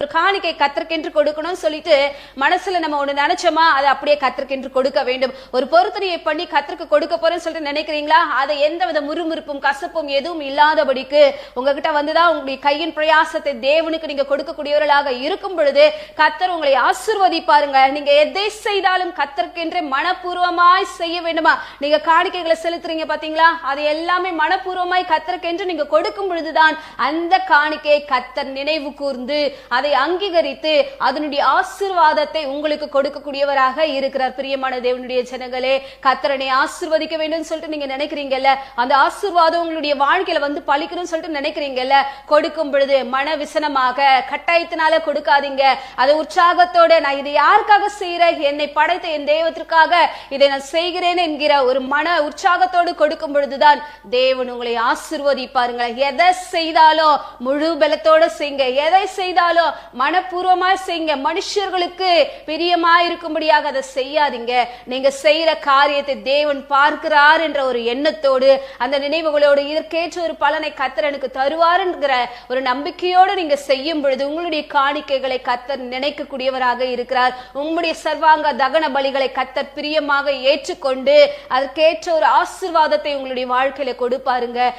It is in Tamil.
ஒரு காணிக்கை கத்தருக்கென்று கொடுக்கணும்னு சொல்லிட்டு மனசுல நம்ம ஒண்ணு நினைச்சோமா அதை அப்படியே கத்தருக்கென்று கொடுக்க வேண்டும். ஒரு பொருத்தனையை பண்ணி கத்தருக்கு கொடுக்க போறேன்னு சொல்லிட்டு நினைக்கிறீங்களா? அதை எந்தவித முறுமுறுப்பும் கசப்பும் எதுவும் இல்லாதபடிக்கு உங்ககிட்ட வந்துதான் உங்களுடைய கையின் பிரயாசத்தை தேவனுக்கு நீங்க கொடுக்கக்கூடியவர்களாக இருக்கும் பொழுது கத்தர் உங்களை ஆசீர்வதிப்பாருங்க. நீங்க எதை செய்தாலும் கத்தருக்கென்று மனப்பூர்வமாய் செய்ய வேண்டுமா? நீங்க காணிக்கைகளை செலுத்துறீங்க பாத்தீங்களா? அது எல்லாமே மனப்பூர்வமாய் கத்தருக்கென்று நீங்க கொடுக்கும் பொழுதுதான் அந்த காணிக்கையை கத்தர் நினைவு கூர்ந்து அதை அங்கீகரித்து அதனுடைய ஆசீர்வாதத்தை உங்களுக்கு கொடுக்கக்கூடியவராக இருக்கிறார். பிரியமான தேவனுடைய ஜனங்களே, கர்த்தரனை ஆசீர்வதிக்க வேண்டும் சொல்லிட்டு நீங்க நினைக்கிறீங்கல்ல, அந்த ஆசீர்வாதம் உங்களுடைய வாழ்க்கையில வந்து பலிக்கணும்னு சொல்லிட்டு நினைக்கிறீங்கல்ல, கொடுக்கும் பொழுது மன விசனமாக கட்டாயத்தினால கொடுக்காதீங்க. அதை உற்சாகத்தோட நான் இதை யாருக்காக செய்யறேன், என்னை படைத்த என் தெய்வத்திற்காக இதை நான் செய்கிறேன் என்கிற ஒரு மன உற்சாகத்தோடு கொடுக்கும் பொழுதுதான் தேவன் உங்களை ஆசீர்வதிப்பாருங்க. எதை செய்தாலும் முழு பலத்தோட செய்யுங்க. எதை செய்தாலும் மனப்பூர்வமாய் செய்யுங்க. மனுஷர்களுக்கு பிரியமாயிருக்கும்படியாக அதை செய்யாதீங்க. நீங்க செய்யற காரியத்தை தேவன் பார்க்கிறார் என்ற ஒரு எண்ணத்தோடு, அந்த நினைவுகளோடு, இதற்கேற்ற ஒரு பலனை கர்த்தர் எனக்கு தருவார் என்கிற ஒரு நம்பிக்கையோடு நீங்க செய்யும் பொழுது உங்களுடைய காணிக்கைகளை கர்த்தர் நினைக்கக்கூடியவராக இருக்கிறார். உங்களுடைய சர்வாங்க தகன பலிகளை கர்த்தர் பிரியமாக ஏற்றுக்கொண்டு அதற்கேற்ற ஒரு ஆசீர்வாதத்தை உங்களுடைய வாழ்க்கையில கொடுப்பாருங்க.